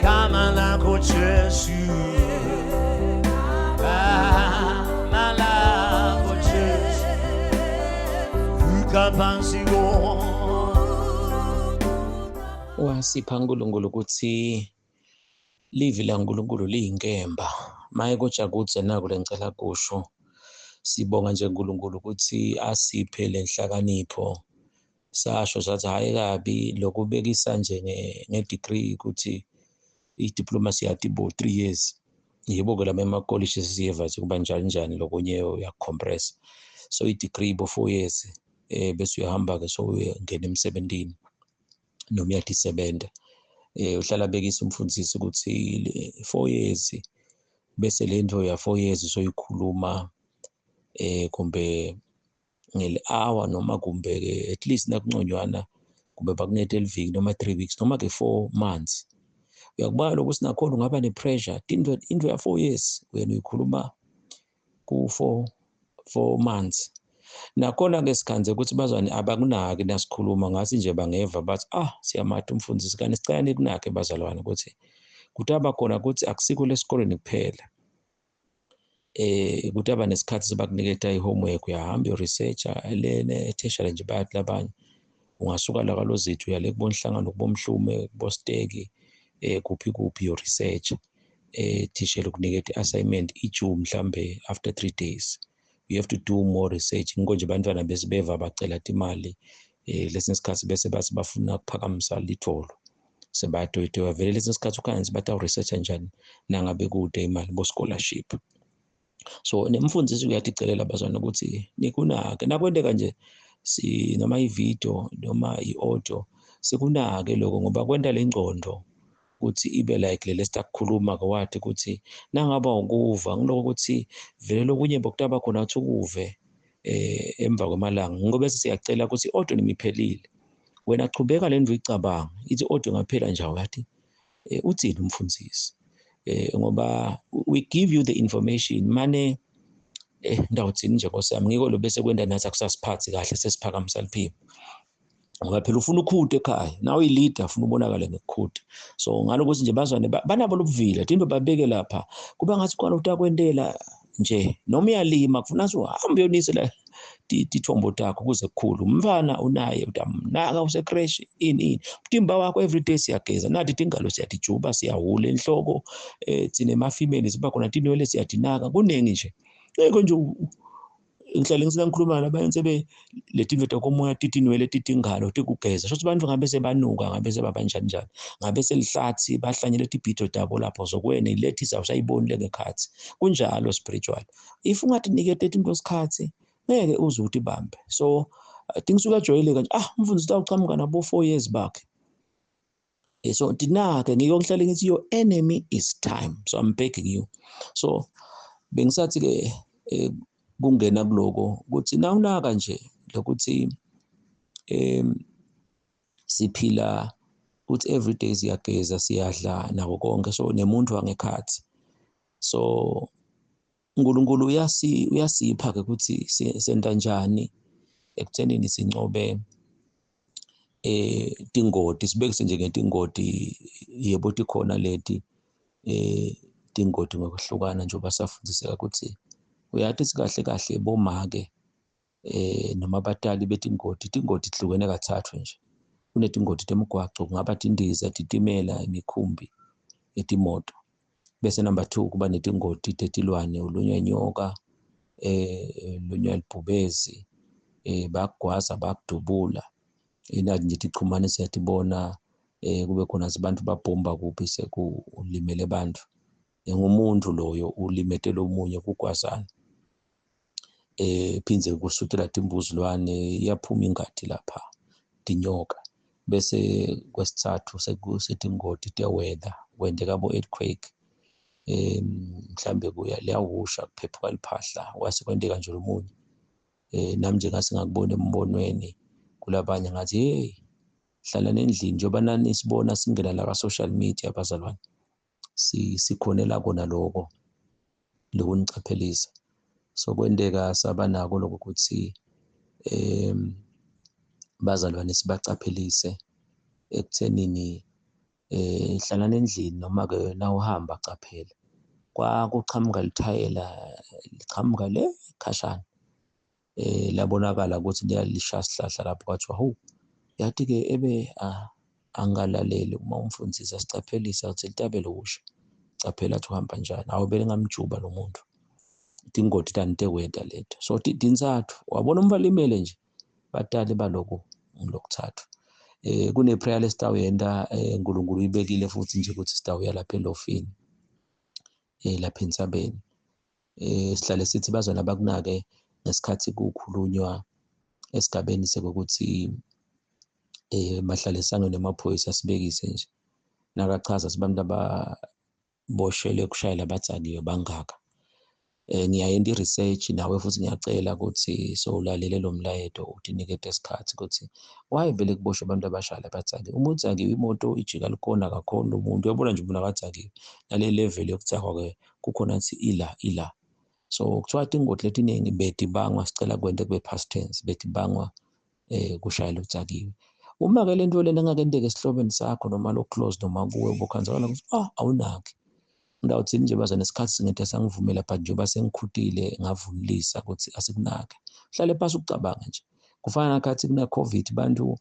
kama lako Yesu, kama lako Yesu, ukapansiwo. Wasipha uNkulunkulu ukuthi livi laNkulunkulu liyinkemba. Maye koJakudze naku lengicela kusho. Sibonga nje uNkulunkulu ukuthi asiphe lenhlakanipho. Sasho sathi hayi kabi lokubekisa nje ngedegree ukuthi idiploma siyatibo 3 years. Yebo ke lama emakolleji siyeva kuba njani lokunye uyacompress. So idegree bo 4 years bese uyahamba ke so uyangena emsebentini noma uyadisebenza. Uhlala bekisa umfundisi ukuthi 4 years bese lento ya 4 years soyikhuluma kumbe ngeli-hour noma kumbe at least nakunconywana kumbe bakunethe eliviki noma 3 weeks noma ke 4 months. Uyakubona lokho sinakhona ungaba nepressure into ya 4 years wena uyikhuluma ku 4 months. Nakhona ke sikhanze ukuthi bazwane abakunaki nasikhuluma ngasi nje bangeva bathi siyamatha umfundisi kanti sicela nikunake bazalwane ukuthi kutaba khona ukuthi akusikho lesikoleni kuphela. Kutaba nesikhathi sebakuniketa i-homework uyahamba researcher lene tertiary nje bayathi labanye ungasuka la kalozithu uya le kubonhlangano kubomhlume kubosteki kuphi your research. Thishela ukuniketa i-assignment iJune mhlambe after 3 days you have to do more research. Nkonje bantwana besibeva bacela imali lesinye isikhathi bese bathi bafuna ukuphakamisa litholo sebayatoyitoya vele lesinye isikhathi ukhansi bathi research njani nangabe kude imali bo scholarship. So nemfundisi uyaticelela abazwana ukuthi nikunake nakwendeka nje noma ivideo noma i-audio sikunake lokho ngoba kwenda lengcondo ukuthi ibe like lele sitakukhuluma kwathi ukuthi nangaba ukuva ngiloko ukuthi vele lokunye bokutaba khona athi ukuve emva kwemalanga ngoba bese siyacela ukuthi i-audio nimiphelile wena chubeka lento uyicabanga ithi audio ngaphela nje wathi uthini umfundisi ngoba we give you the information mane ndawuthini nje nkosiyami ngiko lo bese kwenda nathi akusasiphathi kahle sesiphakamisa liphimo ngoba phela ufuna ukhude ekhaya nawe uyi-leader ufuna ubonakale ngekukhuda. So ngalokuthi nje bazwane banabo lobuvila into babeke lapha kuba ngathi khona utakwendela nje noma uyalima kufuna ukuthi uhambe uyonisela tithombo takho kuze kukhulu umfana unaye utamnaka usecrash ini umtimba wakho everyday siyageza nathi tingalo siyadijuba siyahula enhloko thina ema-female siba khona tinwele siyadinaka kuningi nje eko nje ngihlale ngikhuluma nabayenze letinto komoya titinwele titingalo tikugeza shothi abantu ngabe sebanuka ngabe sebabanjani njani ngabe selihlathi bahlanyele tibhito tabo lapho zokwena ilethi awusayibonile ngekhathi kunjalo spiritual if ungathi nikete into sikhathi ngeke uze ukuthi bambe. So tingisuka joyeleka nje umfundisi utawuchamuka nabo 4 years back. So dinake ngiyokuhlala ngithi your enemy is time, so I'm begging you. So bengisathi ke kungena kuloko ukuthi nawunaka nje lokuthi siphila ukuthi everyday siyageza siyadla nako konke so nemuntu wangekhathi. So uNkulunkulu uyasipha ke ukuthi senta njani ekuthenini sincobe tingoti sibekise nje ngetingoti yebo tikhona leti tingoti ngokuhlukana nje basafundiseka ukuthi uyathi sikahle kahle bomake noma abatali betingoti hlukene kathathu nje kunetingoti temgwaqo kungaba tindiza titimela imikhumbi etimoto bese number 2 kuba netingoti tetilwane ulunywa nyoka ulunywa libhubezi bagwaza bakudubula inathi nje tichumane siyatibona kube khona abantu babhomba kuphi sekulimele abantu ngumuntu loyo ulimete lomunye kugwazana phinze kusutela timbuzilwane iyaphuma ingadi lapha tinyoka bese kwesithathu sekusetingoti te-weather kwendeka bo-earthquake mhlambe kuya liyawusha kuphephuka liphahla wase kwendeka nje lomunye nami nje ngase ngakubona embonweni kulabanye ngathi hey hlala nendlini njengoba nani sibona singena la ka-social media bazalwane sikhonela kona lokho lokunichaphelisa so kwendeka sabanako lokho ukuthi bazalwane sibacaphelise ekuthenini hlalani endlini noma-ke na uhamba caphela. Kwakuchamuka lithayela lichamuka le khashana. Labonakala ukuthi liyalishaya isihlahla lapho kwathiwa hawu, yathi-ke ebe angalaleli uma umfundisi sicaphelisa athi litabele usha. Caphela athi uhamba njani. Hawu belingamjuba lo muntu. Ingoti kanti ekwenta lento. So dinsathu wabona umvalimele nje batali baloko ngilokuthathu. Kune-prayer lesitawuyenda uNkulunkulu uyibekile futhi nje ukuthi sitawuya lapha elofini lapha entsabeni. Sihlale sithi bazwana bakunake ngesikhathi kukhulunywa esigabeni sekuthi mahlale esangweni emaphoyisa sibekise nje. Nakachaza sibantu ababoshele kushayela abatsakiwe bangaka. Ngiyayenda i-research nawe futhi ngiyacela ukuthi sowulalele lo mlayeto uthi nikede isikhathi ukuthi why vele kuboshwe abantu abashayela abatsakiwe. Uma utsakiwe imoto ijika likhona kakhulu umuntu uyabona nje umuntu akatsakiwe. Nale level yokuthakwa-ke kukhona athi ila. So kuthiwa ingoti lethu iningi bedibangwa sicela kwente kube past tense bedibangwa kushayela utsakiwe. Uma-ke le nto lena engakendeka esihlobeni sakho noma lo close noma kuwe ubukhanzakala ukuthi awunaki. Ngawuthini nje baza nesikhathi singede sangivumela but njengoba sengikhutile ngavunulisa ukuthi asikunake. Hlale phasi ukucabanga nje. Kufana nakhathi kuna COVID bantu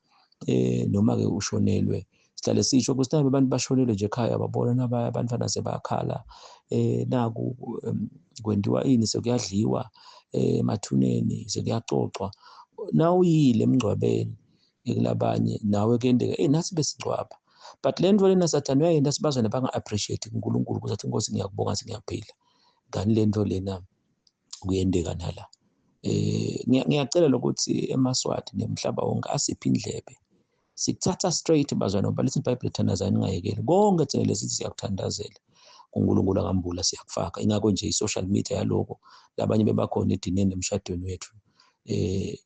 noma-ke ushonelwe. Sihlale sisho ukuthi nabe abantu bashonelwe nje ekhaya babona nabaya abantwana sebakhala naku kwendiwa ini sekuyadliwa emathuneni sekuyaxoxwa. Nawuyile emngcwabeni kulabanye nawe kuyendeka nathi besingcwaba. But le nto lena sathane uyayenda sibazwane banga-appreciate uNkulunkulu ukuthi athi Nkosi ngiyakubonga ukuthi ngiyaphila. Ngani le nto lena kuyendeka nala. Ngiyacela ukuthi eMaswati nemhlaba wonke asiphe indlebe. Sikuthatha straight bazwane ngoba lithi iBhayibheli thandazani ningayekeli. Konke thina lesithi siyakuthandazela. uNkulunkulu akambula siyakufaka. Ingakho nje i-social media yaloko labanye bebakhona edineni emshadweni wethu.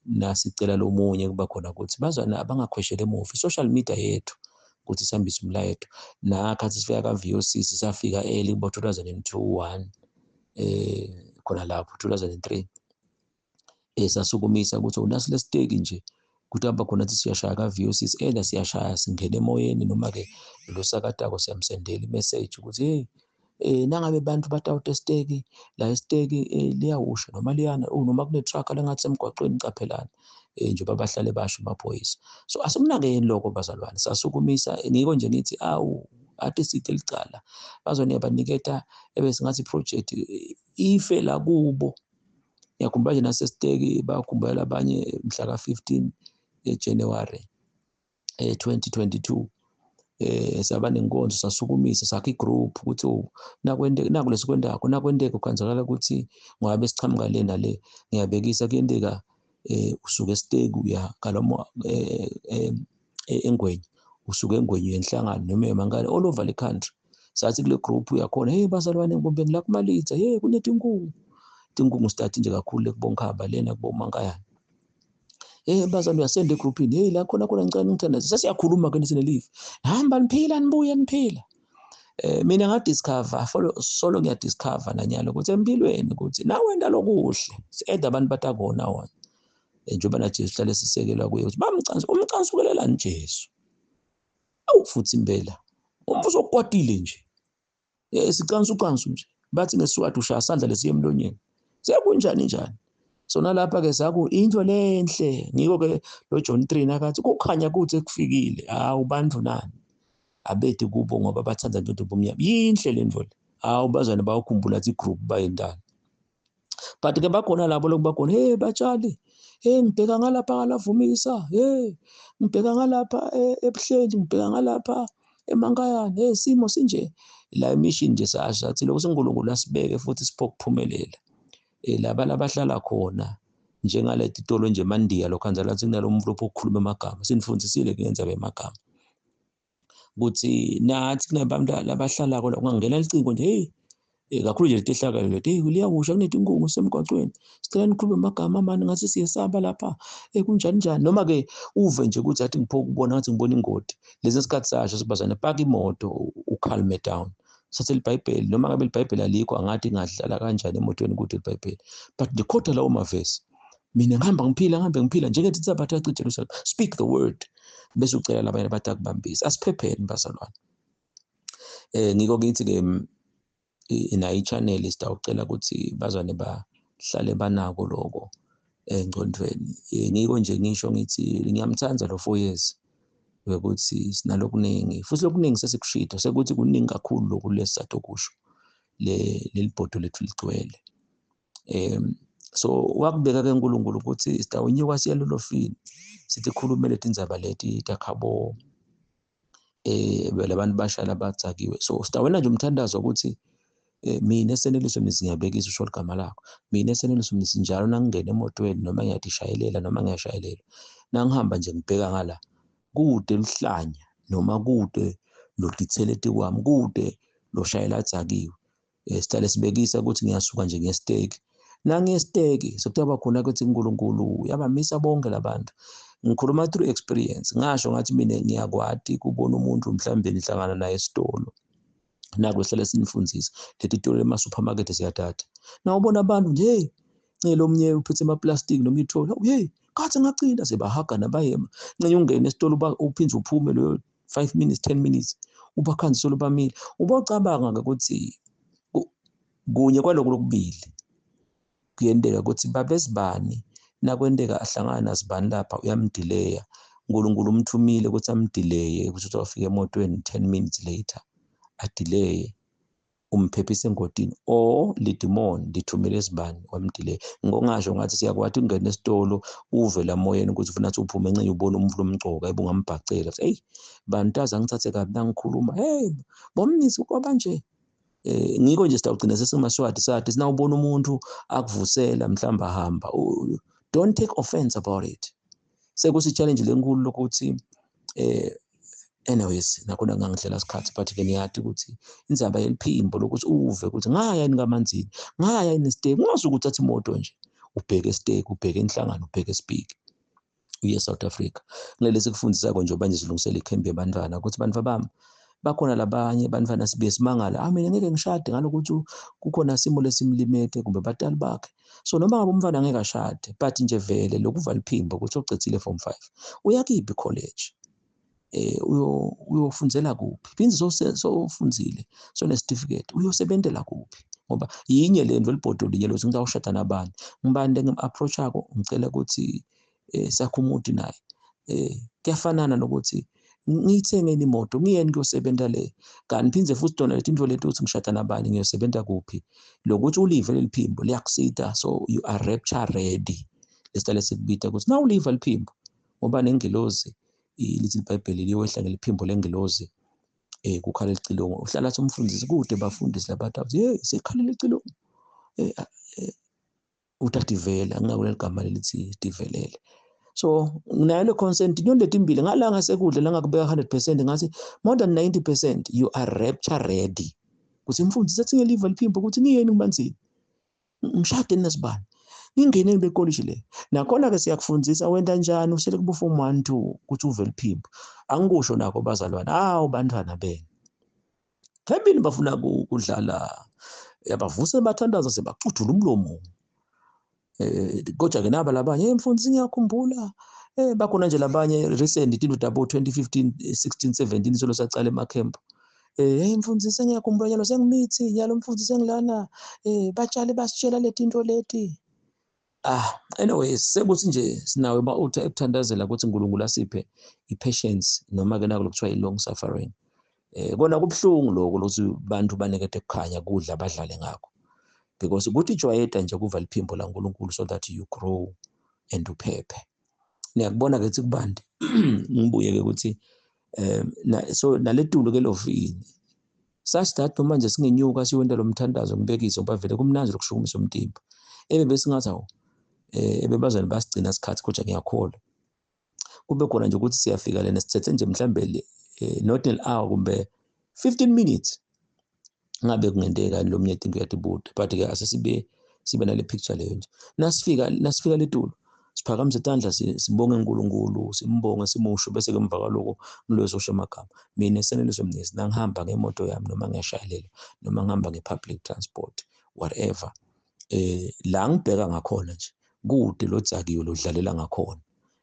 Nasicela lo munye kuba khona ukuthi bazwana abangakhweshela emuva. I-social media yethu ukuthi sihambise umlayeto. Nakhathi sifika ka-VOC safika early kubo 2002-1 khona lapho 2003 sasukumisa ukuthi unasile stake nje ukuthi aba khona ukuthi siyashaya ka-VOC enda siyashaya singena emoyeni noma-ke lo sakatako siyamsendela i-message ukuthi nangabe bantu batawuta stake la stake liyawusha noma liyana noma kune-truck lengathi semgwaqweni caphelana njengoba bahlale basho amaphoyisa. So asikunakeni lokho bazalwane sasukumisa ngiko nje ngithi athi sithe licala bazwane yabaniketa ebesingathi project ife la kubo. Ngiyakhumbula nje nasesteki bakhumbula abanye mhla ka-15 January 2022 saba nenkonzo sasukumisa sakha igroup ukuthi nakwendeka nakulesikwendayo nakwendeka ukhanzakala ukuthi ngabe sichamuka le nale ngiyabekisa kuyendeka usuke esteki uya kalamo eNgwenye usuke eNgwenye enhlangano noma emangala all over the country. Sathi kule group uyakhona bazalwane ngibombe ngila kuMalitsa kunetinkungu start nje kakhulu lekubonkhaba lena kubomangayana. Bazalwane uyasenda egroupini la khona ngicela ngithandaze sesiyakhuluma ke nisine live hamba niphila nibuye niphila. Mina ngadiscover solo ngiyadiscover nanyalo ukuthi empilweni ukuthi nawenda lokuhle sieda abantu batakona wona njengoba na Jesu hlale sisekelwa kuye ukuthi umcansi ukelelani Jesu awufuthi impela umvuzo okukwatile nje sicansa nje bathi ngeSiswati ushaya isandla lesiye emlonyeni sekunjani njani. So nalapha ke saku into lenhle ngiko ke lo John 3 nakathi kukhanya kuthi ekufikile bantu nani abedi kubo ngoba bathanda into bomnyama yinhle le ndvo. Bazana bawukhumbula athi group bayendana. But ke bakhona labo lokubakhona batshali ngibheka ngalapha ngalavumisa ngibheka ngalapha ebuhleli ngibheka ngalapha emankayana simo sinje la mission nje sathi lokho uNkulunkulu asibeke futhi siphokuphumelela. Laba labahlala khona njengale titolo nje eMandiya lokhanzala athi kunalo mvulopho okukhuluma amagama sinifundisile kuyenza bemagama ukuthi nathi kunabantu labahlala khona ungangena licingo nje kakhulu nje letihlakalo lethi liyawusha kunetinkungu semgwaqweni sicela nikhulume amagama manje ngathi siyesaba lapha kunjani noma ke uve nje ukuthi athi ngiphoka ngathi ngibona ingoti lezi sikhathi sasho sibazana paka imoto ukhalme down sathe iBhayibheli noma ngabe iBhayibheli alikho angathi ngadlala kanjani emotweni ukuthi iBhayibheli but ndikhotha lawo mavesi mina ngihamba ngiphila njengethi sabatha cijelo speak the word bese ucela labanye bathi akubambisa asiphepheni bazalwane. Ngiko ngithi-ke nayo i-channel sitawucela ukuthi bazane bahlale banako lokho engcondweni. Ngiko nje ngisho ngithi ngiyamthanda lo 4 years ukuthi sinalokuningi futhi lokuningi sesikushito sekuthi kuningi kakhulu lokhu lesizathu okusho leli bhodo lethu ligcwele. So wakubeka ke uNkulunkulu ukuthi sitawunyuka siya lolofini sithi khulumele indzaba leti takhabo labantu bashala batsakiwe. So sitawena nje umthandazo ukuthi mina eseneliso ngiyabekisa usho igama lakho. Mina eseneliso njalo nangingena emotweni noma ngiyadishayelela noma ngiyashayelela nangihamba nje ngibheka ngala kude luhlanya noma kude lo ditheleti kwami kude lo shayela atsakiwe. Sitale sibekisa ukuthi ngiyasuka nje ngiyesteki nangiyesteki sokuthiwa khona ukuthi uNkulunkulu uyabamisa bonke labantu. Ngikhuluma through experience ngasho ngathi mina ngiyakwati kubona umuntu mhlawumbe nihlangana naye esitolo nako sihlale sinifundzisa leti tolo ema supermarket siyathatha na ubona abantu nje lo mnye uphethe amaplastic noma ithola hey kathi ngacinda sebahaga nabayema ncenye ungene esitolo uphindze uphume lo 5 minutes 10 minutes ubakhanzisolo bamile ubocabanga ukuthi kunye kwaloko lokubili kuyendeka ukuthi babesibani nakwendeka ahlangana nasibani lapha uyamdileya uNkulunkulu umthumile ukuthi amdileya ukuthi uzofika emotweni 10 minutes later adelay umphephise engodini o lidimon lithumele esibani wamdileya. Ngongasho ngathi siyakwati ukungena esitolo uve la moyeni ukuthi ufuna ukuthi uphume encenye ubone umuntu lomgcoka ebungambhacela hey bantaza ngithathe kabi nangikhuluma hey bomnisi kwaba nje ngiko nje sitawugcina sesimaswati sathi sinawubona umuntu akuvusela mhlamba hamba don't take offense about it. Sekusi challenge lenkulu lokuthi anyways nakhona ngangihlela isikhathi but ke niyathi ukuthi indzaba yeliphimbo lokuthi uve ukuthi ngaya ngamanzini ngaya inestake ungazuku uthatha imoto nje ubheke estake ubheke inhlangano ubheke speak uye South Africa kulele sikufundisa konje manje silungisela ikhembe yabantwana ukuthi abantu bami bakhona labanye abantwana sibe simangala mina ngeke ngishade ngalokuthi kukhona simo lesimlimete kumbe batali bakhe so noma ngabe umfana ngeke ashade but nje vele lokuvala iphimbo ukuthi ucecile form 5 uyakiphi college uyofundzela kuphi phinzi sofundzile so certificate uyosebentela kuphi ngoba yinye lento libhodo linye lokuthi ngizawushada nabani ngibani ngim-approach akho ngicela ukuthi sakhumuti naye kuyafanana nokuthi ngiyithengeni imoto ngiyeni kuyosebenza le kanti phinze futhi dona letinto leto ukuthi ngishada nabani ngiyosebenza kuphi lokuthi ulive leliphimbo liyakusita so you are rapture ready lesitale sikubita ukuthi na ulive liphimbo ngoba nengilozi lithi iBhayibheli liyowehla ngeliphimbo lengilozi kukhala licilongo uhlala somfundisi kude bafundisi labathu hey sekhala licilongo utativela ngakule ligama lelithi divelele. So nginayo le consent nyonde imbili ngalanga sekudle la ngakubeka 100% ngathi more than 90% you are rapture ready kuthi imfundisi ethi ngelive liphimbo ukuthi ngiyeni kumanzini ngishade nesibani ingene le college le nakhona ke siyakufundzisa wenda njani usele kubu form 1 2 ukuthi uve liphimbo angikusho nakho bazalwane bantwana bene phambili bafuna ukudlala yabavusa bathandaza sebacuthula umlomo kodwa ke naba labanye mfundisi ngiyakhumbula bakhona nje labanye recent into dabo 2015 16 17 solo sacala emakhempu mfundisi ngiyakhumbula nyalo sengimithi nyalo mfundisi ngilana batshale basitshela letinto leti anyways sekuthi nje sinawe ukuthandazela ukuthi uNkulunkulu asiphe ipatience noma ke nako lokuthiwa long suffering kona kubhlungu lokho lokuthi abantu banekade kukhanya kudla badlale ngakho because ukuthi ijwayeda nje kuva liphimbo la uNkulunkulu so that you grow and uphephe niyakubona ke ukuthi kubandi ngibuye ke ukuthi so naletulo ke lovini sasithatha noma manje singenyuka siwenda lo mthandazo ngibekise ngoba vele kumnandi lokushukumisa umtimba besingathi awu ebebazana basigcina isikhathi kodwa ngiyakholwa kube khona nje ukuthi siyafika lena sithethe nje mhlambe not an hour kumbe 15 minutes ngabe kungenteka lo mnye into yatibuda but ke asesibe nale picture leyo nje nasifika letulo siphakamise izandla sibonge uNkulunkulu simbonge simusho bese ke emva kwaloko ngilwezo shemagama mina eseneliso mnisi nangihamba ngemoto yami noma ngiyashayelela noma ngihamba ngepublic transport whatever la ngibheka ngakhona nje kude lodzakiwe lodlalela ngakhona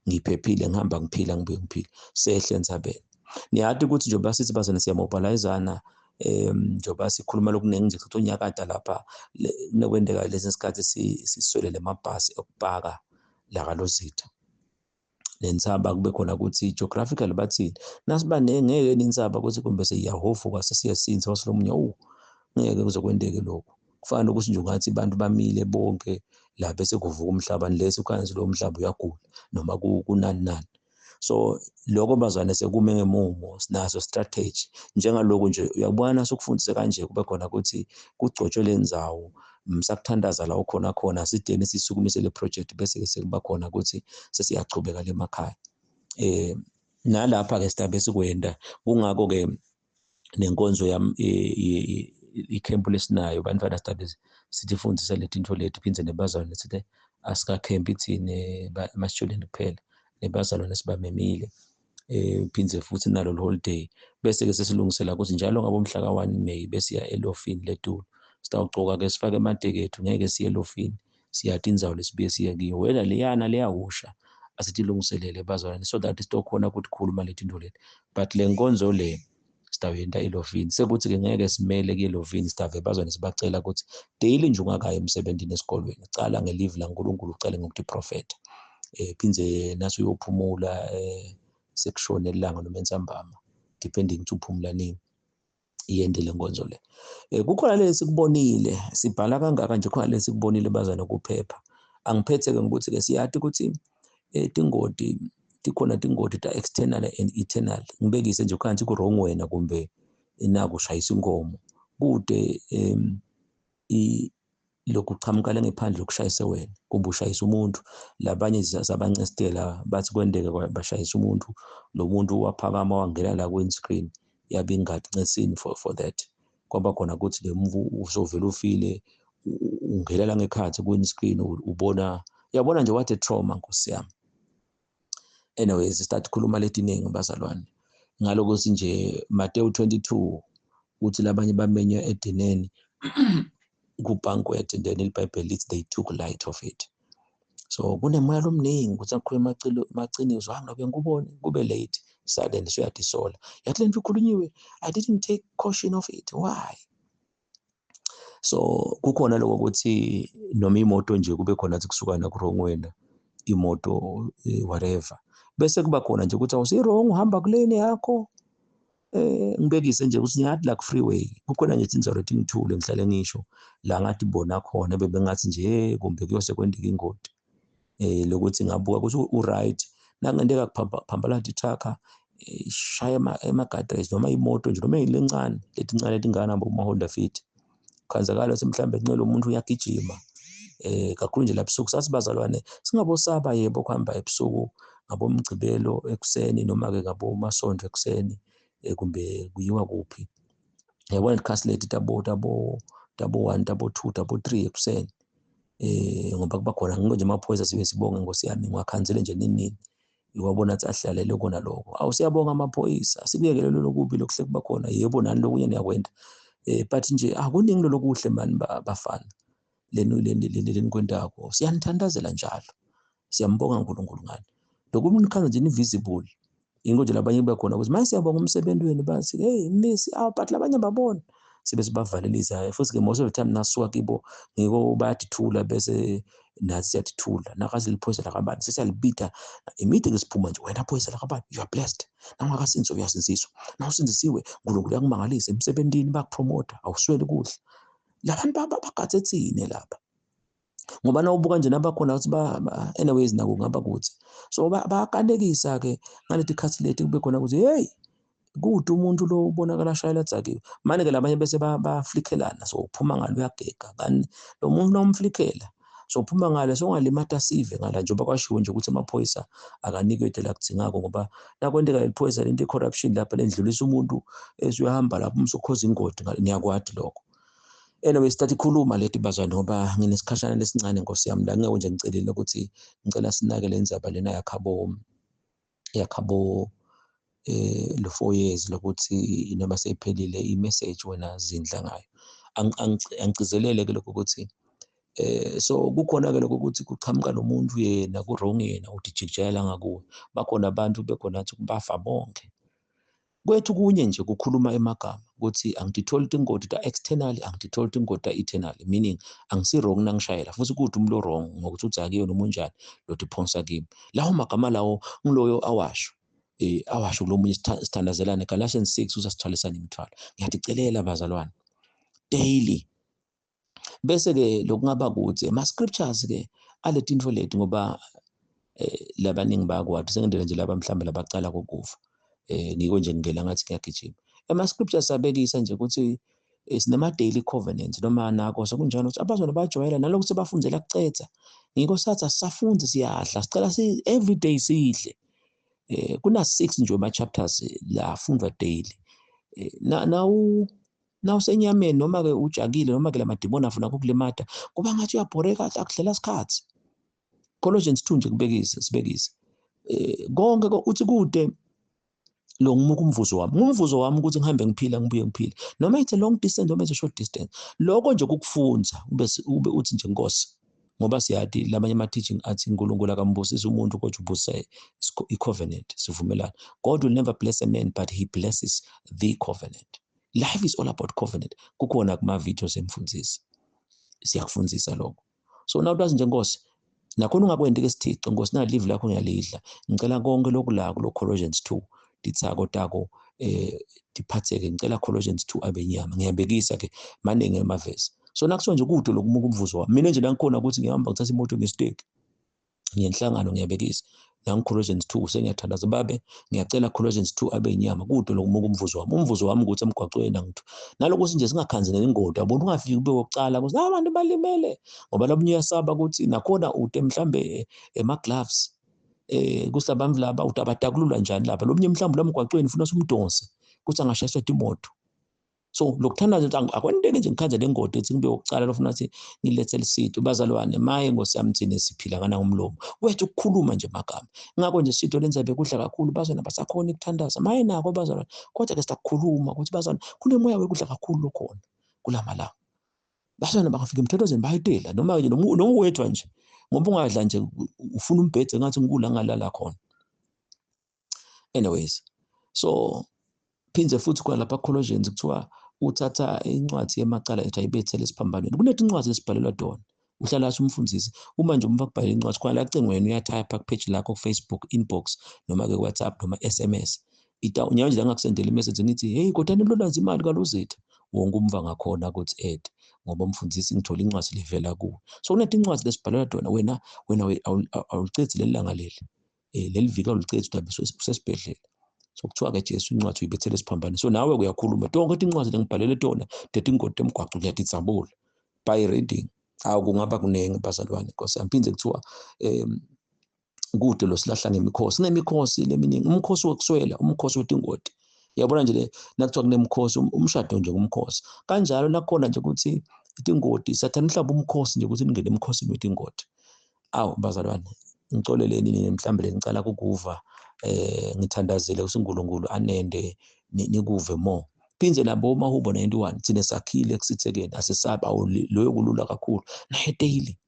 ngiphephile ngihamba ngiphila ngibuye ngiphila sehle entsabeni niyathi ukuthi nje basithi bazana siyamobilizana njengoba sikhuluma lokuningi nje ukuthi unyakata lapha kunokwendeka lesi sikhathi siswele lemabhasi okupaka la kaLozitha nensaba kube khona ukuthi geographical bathini nasiba ngeke ninsaba ukuthi kumbe siyahofuka sesiyasinza wasilomunye ngeke kuzokwendeke lokho kufana ukuthi nje ungathi abantu bamile bonke la bese kuvuka umhlaba unless ukhansi lo mhlaba uyagula noma kunani nani. So lokho bazwane sekume ngemumo sinaso strategy njengaloko nje uyabona sokufundise kanje kube khona ukuthi kugcotshwe lendzawo msakuthandaza la ukhona khona sideni sisukumise le project bese sekuba khona ukuthi sesiyachubeka lemakhaya. Nalapha ke sitabe sikwenda kungako ke nenkonzo yami ikhempu lesinayo bantwana sitabe sitifundisa letinto leti phindze nebazalwane sithi asikakhempi thine ama-student kuphela nebazalwane sibamemile phindze futhi nalo holiday bese-ke sesilungisela ukuthi njalo ngabomhla ka-1 May besiya elofini leTulu sitawugcoka-ke sifake amatekethu ngeke siye elofini siyathi indzawo lesibuye siye kiyo wena leyana leyahusha asitilungiselele bazalwane so that sitokhona ukuthi khuluma letinto leti but le nkonzo le sitawuyenta elofini sekuthi-ke ngeke simele kuye-elofini sitave bazalwane sibacela ukuthi daily nje ungakayi emsebentini esikolweni cala ngelive laNkulunkulu ucale ngokuthi prophet phindze nasi uyophumula sekushone ilanga noma entsambama depending ukuthi uphumula nini iyende le nkonzo le. Kukhona lesikubonile sibhala kangaka nje khona lesikubonile bazana kuphepha angiphethe-ke ngokuthi-ke siyathi ukuthi tingoti tikhona tingoti ta-external and internal ngibekise nje khansi ku-wrong wena kumbe nakushayisa inkomo kude lokhu kuchamukala ngephandle ukushayise wena kumbe ushayisa umuntu labanye sabancestela bathi kwendeke bashayisa umuntu lo muntu waphakama wangena la windscreen yabe ingancesini for that kwaba khona ukuthi le mvu uzovela ufile ungena la ngekhathi ku-windscreen ubona yabona nje what a trauma nkosi yami. Anyways start khuluma letiningi bazalwane ngalokuthi nje Mateyu 22 uthi labanye bamenywa edineni ku-banquet and then iBhayibheli lithi they took light of it. So kunemoya lomningi ukuthi akukhuluma maciniso ngabe ngikubone kube late suddenly suyadisola yathi lento ikhulunyiwe I didn't take caution of it why. So kukhona lokho ukuthi noma imoto nje kube khona ukuthi kusukana ku-wrong wena imoto whatever bese kuba khona nje ukuthi awusi-wrong uhamba kulane yakho ngibekise nje ukuthi ngathi la ku-freeway kukhona nje indzawo lethi ngithule ngihlale ngisho la ngathi bona khona bebengathi nje kumbe kuyose kwendeka ingoti lokuthi ngabuka ukuthi u-right nangenteka kuphambala ithaka ishaya ema-guardrails noma imoto nje noma ilencane letincane letingahamba kuma-Honda Fit kukhazakala semhlambe ncela umuntu uyagijima kakhulu nje labusuku sasibazalwane singabosaba yebo kuhamba ebusuku ngabomgcibelo ekuseni noma-ke ngabomasonto ekuseni kumbe kuyiwa kuphi yabona ikhasi lethu tabo 1 tabo 2 tabo 3 ekuseni ngoba kuba khona nje amaphoyisa sibe sibonga Nkosi yami ngwakhanzele nje nini iwabona athi ahlalele kona lokho awusiyabonga amaphoyisa sikuyekele lokubi lokuhle kuba khona yebo nani lokunye niyakwenda but nje akuningi lokuhle mani bafana leni kwendako siyanithandazela njalo siyambonga uNkulunkulu ngani lokhu unikhanza nje invisible ingo nje labanye bekhona ukuthi manje siyabonga umsebenzi wenu bathi hey miss but labanye babona sibe sibavalelisa futhi ke most of the time nasuka kibo ngiko bayadithula bese nathi siyadithula nakazi liphoyisa lakabani sesiyalibita immediately siphuma nje wena phoyisa lakabani you are blessed nangakasinzo uyasinziswa nawusinzisiwe uNkulunkulu uyakumangalisa emsebenzini bakupromote awusweli kuhle labantu bagathe thine lapha ngoba nawubuka nje nabakhona ukuthi anyways nako ngaba kuthi so bayakanekisa ke ngaleti khathi leti kube khona ukuthi hey kude umuntu lo ubonakala shayela dzakiwe manje ke labanye bese baflikelana so uphuma ngalo uyagega kanti lo muntu nomflikela so uphuma ngale so ungalimata sive ngala njengoba kwashiwo nje ukuthi amaphoyisa akanikete la kudzingako ngoba nakwendeka liphoyisa lento corruption lapha lendlulisa umuntu esuyahamba lapho umsukhoza ingodi niyakwadi lokho. Anyway start ikhuluma leti bazwana ngoba nginesikhashana lesincane Nkosi yami la ngeke nje ngicelile ukuthi ngicela sinake lenzaba lena yakhabo lo 4 years lokuthi noma seyiphelile imessage wena zindla ngayo angicizelele ke lokho ukuthi so kukhona ke lokho ukuthi kuchamuka nomuntu yena ku-wrong yena uthi jikijela ngakuwe bakhona abantu bekhona ukuthi bafa bonke kwethu kunye nje kukhuluma emagama ukuthi angititholi tingoti ta-externally, angititholi tingoti ta-eternally, meaning angisi-wrong nangishayela, futhi kuthi umlo wrong ngokuthi uthi akiyo noma unjani lo tiphonsa kimi. Lawo magama lawo ngiloyo awasho. Awasho kulo munye sithandazelane, Galatians 6 usasithwalisana imithwalo. Ngiyaticelela bazalwane, daily. Bese-ke lokungaba kuthi ama-scriptures-ke aletinto leti ngoba labaningi bayakwati, sengindlela nje laba mhlawumbe labacala kokufa. Ngiko nje ngivela ngathi ngiyagijima. Ama-scriptures abekisa nje ukuthi sinama-daily covenants noma nako sekunjalo ukuthi abazona bajwayela nalokuthi bafundzela kucetha. Ngiko sathi asisafunde siyadla, sicela everyday sidle. Kuna 6 nje ama-chapters la afundwa daily. Na usenyameni noma-ke ujakile noma-ke lamadimoni afuna ukukulimata, kuba ngathi uyabhoreka akudlela isikhathi. Colossians 2 nje sibekise. Konke uthi kude lo ngimuka umvuzo wami. Ngumvuzo wami ukuthi ngihambe ngiphila ngibuye ngiphile. Noma it's a long distance noma it's a short distance. Lokho nje kukufunza ube uthi nje Nkosi. Ngoba siyathi lamanye ama-teaching athi uNkulunkulu akambusisa umuntu kodwa ubusa i-covenant, sivumelana. God will never bless a man but he blesses the covenant. Life is all about covenant. Kukhona kuma-videos emfundisi. Siyakufundzisa lokho. So now utazi nje Nkosi, nakhona ungakwendi ke sithixo Nkosi, na live lakho ngiyalidla. Ngicela konke lokhu la kulo Colossians 2 dithako tako diphatheke. Ngicela Colossians 2 abenyama. Ngiyabekisa ke maningi amavesi. So nakusuka nje kude lokumuka umvuzo wami. Mina nje la ngikhona ukuthi ngihamba ngithatha imoto ngesiteki. Ngiyenhlangano ngiyabekisa. Nangu Colossians 2 sengiyathandaza babe, ngiyacela Colossians 2 abenyama kude lokumuka umvuzo wami. Umvuzo wami ukuthi emgwaqweni angithu. Nalokuthi nje singakhanzeli ingodi, yabona ungafiki ube wokucala ukuthi abantu balimele. Ngoba labunye uyasaba ukuthi nakhona ude mhlambe ema-gloves. Kusilabamvu laba utabatakulula njani lapha. Lomnye mhlambe lamgwaqweni ufuna umdonse ukuthi angashayiswa imoto. So lokuthanda nje akwendeke nje ngikhanze lengodi ethi ngibe wokucala lofuna ukuthi ngilethele isitho. Bazalwane, maye Nkosi yami thina siphila ngana ngomlomo. Wethu ukukhuluma nje amagama. Ngakho nje isitho lenza bekudla kakhulu bazalwane basakhona ukuthandaza. Maye nako bazalwane. Kodwa ke sitakukhuluma ukuthi bazalwane kunemoya wekudla kakhulu lokhona kulamalanga. Bazalwane bangafika emthethozeni bayitela noma nje noma uwethwa nje. Ngoba ungadla nje ufuna umbhede ngathi ngikula ngalala khona. Anyways, so phindze futhi kwa lapha Colossians kuthiwa uthatha incwadi yemacala ethi ayibethele esiphambanweni. Kunethi incwadi esibhalelwa dona. Uhlala umfundisi uma nje umva kubhala incwadi khona la cengweni uyatype page lakho Facebook inbox noma ke WhatsApp noma SMS. Nje la ngakusendela imessage ngithi hey kodwa nilolwazi imali kalozitha. Wonke umva ngakhona ukuthi add ngoba umfundisi ngithola incwadi livela kuwe. So kunethi incwadi lesibhalelwa dona wena awulicethi lelanga leli. Leli vika ulicethi utabe usesibhedlela. So kuthiwa ke Jesu incwadi uyibethele esiphambanweni. So nawe uyakhuluma tonke incwadi lengibhalele tona dethi ingodi emgwaqo ngiyaditsabula by reading. Kungaba kunenge bazalwane Nkosi amphinze kuthiwa kude lo silahla ngemikhosi. Kunemikhosi leminingi, umkhosi wokuswela, umkhosi wetingoti. Yabona nje le nakuthiwa kunemikhosi, umshado nje kumkhosi. Kanjalo nakhona nje ukuthi itingoti sathana mhlawumbe umkhosi nje ukuthi ningene emkhosini wetingoti. Bazalwane ngicoleleni nini mhlawumbe lenicala kukuva ngithandazele uSunkulunkulu anende nikuve more. Phinze labo mahubo 91 thina sakhile ekusithekeni asesaba loyo kulula kakhulu naye daily.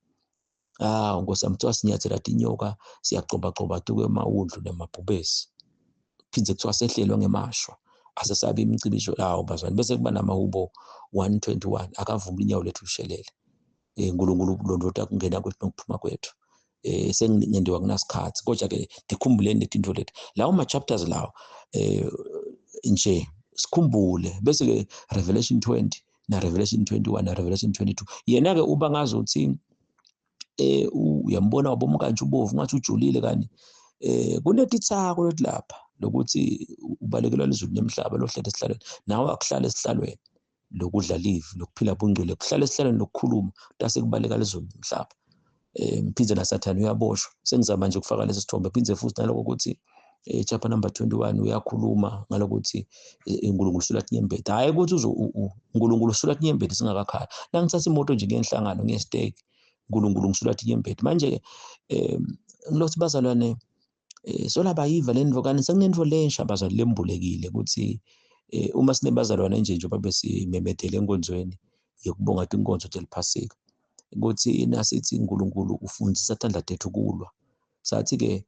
Nkosi amthiwa sinyathela tinyoka siyagcoba tuke emawundlu nemabhubesi. Phinze kuthiwa sehlelwa ngemashwa asesabe imicibisho bazalwane bese kuba namahubo 121 akavuma inyawo lethu lishelele. uNkulunkulu kulondota kungena kwethu nokuphuma kwethu. Sengingendiwa kunasikhathi kodwa ke dikhumbuleni letinto leti lawo ma chapters lawo nje sikhumbule bese ke Revelation 20 na Revelation 21 na Revelation 22 yena ke uba ngazothi uyambona waboma kanje ubovu ngathi ujulile kani kunetithako lokuthi lapha lokuthi ubalekelwa lizulu nemhlaba lohlala esihlalweni nawe akuhlala esihlalweni lokudla live lokuphila bungcwele kuhlala esihlalweni lokukhuluma tase kubaleka lizulu nemhlaba. Phindze naSathane uyaboshwa sengizama nje ukufaka lesi sithombe phindze futhi naloko ukuthi chapter number 21 uyakhuluma ngalokuthi uNkulunkulu usula tinyembeti hayi ukuthi uNkulunkulu usula tinyembeti singakakhaya la ngithatha imoto nje ngenhlangano ngestake uNkulunkulu ngisula tinyembeti manje ngilothi bazalwane sola bayiva lendvo kanti sekunendvo lensha bazalwane lembulekile ukuthi uma sinebazalwane nje njengoba besimemedele enkonzweni yokubonga inkonzo teliphasika ukuthi nasithi uNkulunkulu ufundisa tandla tethu kulwa sathi ke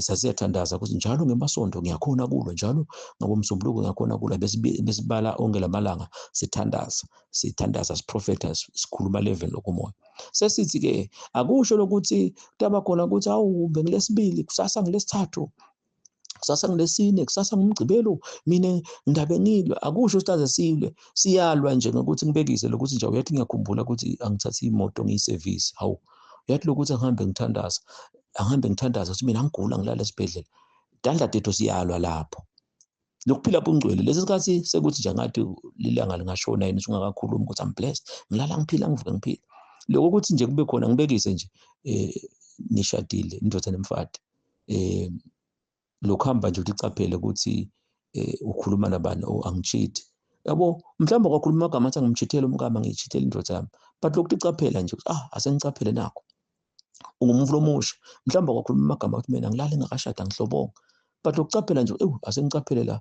sasiyathandaza ukuthi njalo ngemasonto ngiyakhona kulo, njalo ngabomsombuluko ngiyakhona kulo, besibala onke lamalanga sithandaza siprofetha sikhuluma leven lokumoya. Sesithi-ke akusho lokuthi kutaba khona ukuthi awu bengilesibili kusasa ngilesithathu kusasa ngilesine kusasa ngumgcibelo mina ngidabe ngilwa. Akusho sitaze silwe, siyalwa nje ngokuthi ngibekise lokuthi nje uyathi ngiyakhumbula ukuthi angithathe imoto ngiyisevisi. Hawu uyathi lokuthi ngihambe ngithandaza ukuthi mina ngigula ngilala esibhedlela. Dadla tethu siyalwa lapho. Lokuphila bungcwele lesi sikhathi sekuthi nje ngathi lilanga lingashona yini ungakakhulumi ukuthi I'm blessed, ngilala ngiphila ngivuke ngiphila. Lokho ukuthi nje kube khona ngibekise nje nishadile indoda nemfati, lokuhamba nje ulicaphele ukuthi ukhuluma nabani angicheat. Yabo mhlawumbe kwakhuluma amagama athi angimchithele umkama ngichithele indoda yami, but lokucaphela nje asengicaphele nakho ungumuntu omusha. Mhlawumbe kwakhuluma amagama athi mina ngilala ngakashada ngihlobonga, but lokucaphela nje asengicaphele la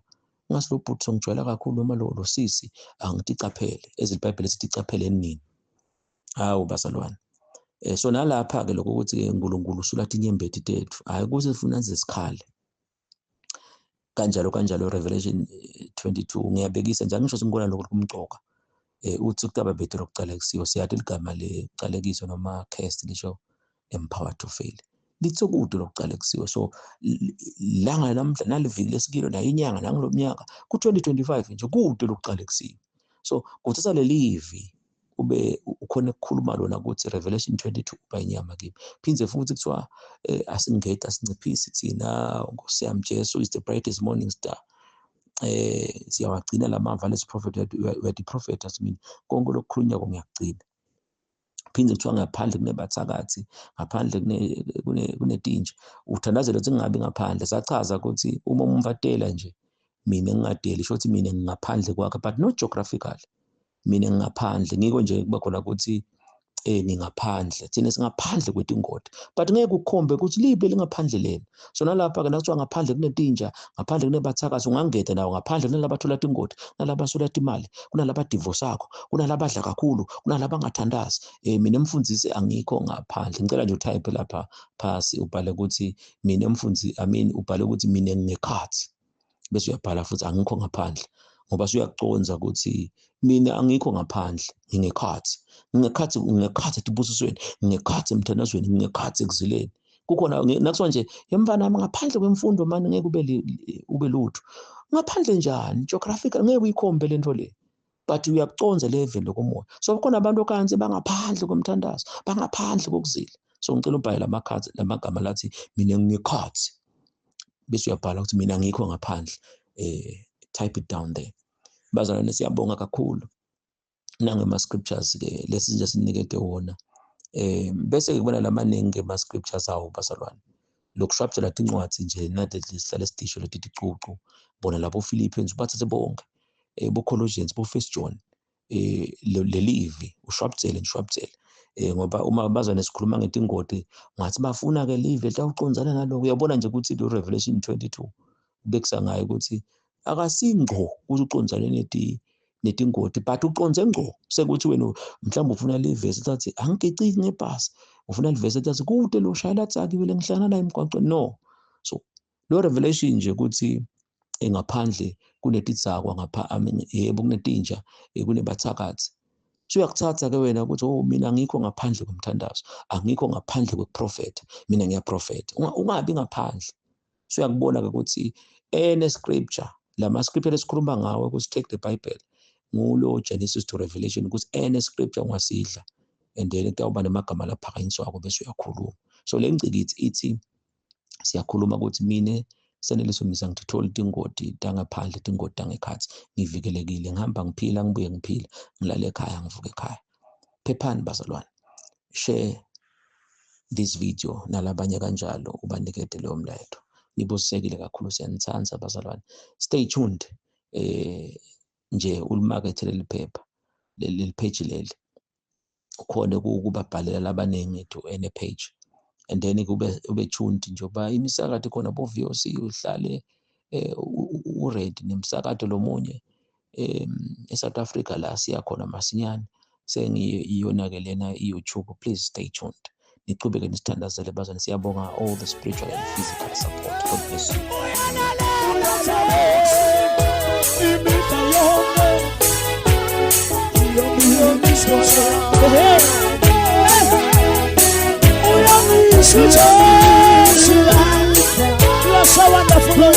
ngasi lo bhuti songijwayela kakhulu noma lo sisi angithi caphele eziBhayibheli sithi caphele nini. Hawu bazalwane, so nalapha ke lokho ukuthi uNkulunkulu usulathi inyembeti tethu hayi kuze sifuna sikhale kanjalo Revelation 22 ngiyabekisa nje ngisho singibona lokho kumcoka uthi kutaba bethu lokucalekisiwe siyathi ligama lecalekiso noma cast lisho empowered to fail lithi kude lokucalekisiwe. So langa namhla naliviki lesikilo la inyanga nangilomnyaka ku2025 nje kude lokucalekisiwe. So kuthatha lelivi ube ukhona ukukhuluma lona ukuthi Revelation 22 bayinyama kimi. Phindze futhi kuthiwa asingeda sinciphise thina Nkosi yami Jesu is the brightest morning star. Siyawagcina lamava lesi prophet we the prophet asimi konke lokukhulunywa ngiyagcina. Phindze kuthiwa ngaphandle kunebathakathi, ngaphandle kunetinja, uthandazela ukuthi ngingabi ngaphandle. Sachaza ukuthi uma umvatela nje mina ngingadeli shothi mina ngingaphandle kwakhe, but not geographically. Mina ngingaphandle ngiko nje kuba khona ukuthi ngingaphandle thina singaphandle kwetingodi, but ngeke ukhombe ukuthi libe lingaphandle lena. So nalapha ke nakuthiwa ngaphandle kunetinja, ngaphandle kunebathakathi, ungangeda nawo ngaphandle kunalaba thola tingodi, kunalaba sola imali, kunalaba divorce akho, kunalaba adla kakhulu, kunalaba angathandazi. Mina mfundisi angikho ngaphandle. Ngicela nje utype lapha phasi ubhale ukuthi mina mfundisi ubhale ukuthi mina ngekhathi, bese uyabhala futhi angikho ngaphandle, ngoba suyakuconza ukuthi mina angikho ngaphandle ngingekhathi etibusisweni, ngingekhathi emthandazweni, ngingekhathi ekuzileni. Kukhona nakusho nje yemfana ngaphandle kwemfundo manje ngeke ube lutho. Ngaphandle njani geographical ngeke uyikhombe lento le, but uyakuconza level lokumoya. So kukhona abantu okansi bangaphandle komthandazo, bangaphandle kokuzila. So ngicela ubhale lamagama lathi mina ngingekhathi, bese uyabhala ukuthi mina ngikho ngaphandle. Type it down there. Bazalwane siyabonga kakhulu nangema scriptures ke lesi nje sinikete wona. Bese ngibona lamaningi ema scriptures awo bazalwane. Lokushwabhela incwadi nje nathi sihlale sidisho leti ticucu. Bona labo Philippians bathathe bonke. Bo Colossians, bo First John. Lelivi ushwabhele ngoba uma bazane sikhuluma ngetingodi ngathi bafuna ke live lawuconzana naloko. Uyabona nje ukuthi lo Revelation 22 ubekisa ngayo ukuthi akasingqo uzuconzane netingodi, but uconze ngqo sekuthi wena mhlawumbe ufuna livesi ethi angigiciki ngebhasi, ufuna livesi ethi kude lo shayela tsaki wele ngihlangana naye emgwaqweni. No, so lo Revelation nje ukuthi engaphandle kunetizakwa yebo kunetinja, kunebathakathi. So uyakuthatha ke wena ukuthi mina ngikho ngaphandle komthandazo, angikho ngaphandle kweprofeta, mina ngiyaprofeta. Ungabi ngaphandle. So uyakubona ke ukuthi scripture lama scripture lesikhuluma ngawe ukuthi take the Bible ngulo Genesis to Revelation ukuthi scripture ungasidla, and then kuyawuba nemagama laphakanyiswa kwakho bese uyakhuluma. So le ngcikithi ithi siyakhuluma ukuthi mina seneliso misa ngithola tingodi tangaphandle, tingodi tangekhathi, ngivikelekile, ngihamba ngiphila, ngibuye ngiphila, ngilale ekhaya, ngivuke ekhaya. Phephani bazalwane, share this video nalabanye kanjalo, ubanikete leyo mlayeto. Nibusekile kakhulu, siyanithanza bazalwane. Stay tuned. Nje ulimakethe leli phepha, leli page leli. Ukhona ukubabhalela labaningi ethu page. And then ube tuned njoba imisakathi khona bo VOC uhlale ready nemsakathi lomunye eSouth Africa la siya khona masinyane sengiyona ke lena iYouTube. Please stay tuned. niqhubeke nisithandazele bazane. Siyabonga all the spiritual and physical support. God bless you. You are so wonderful.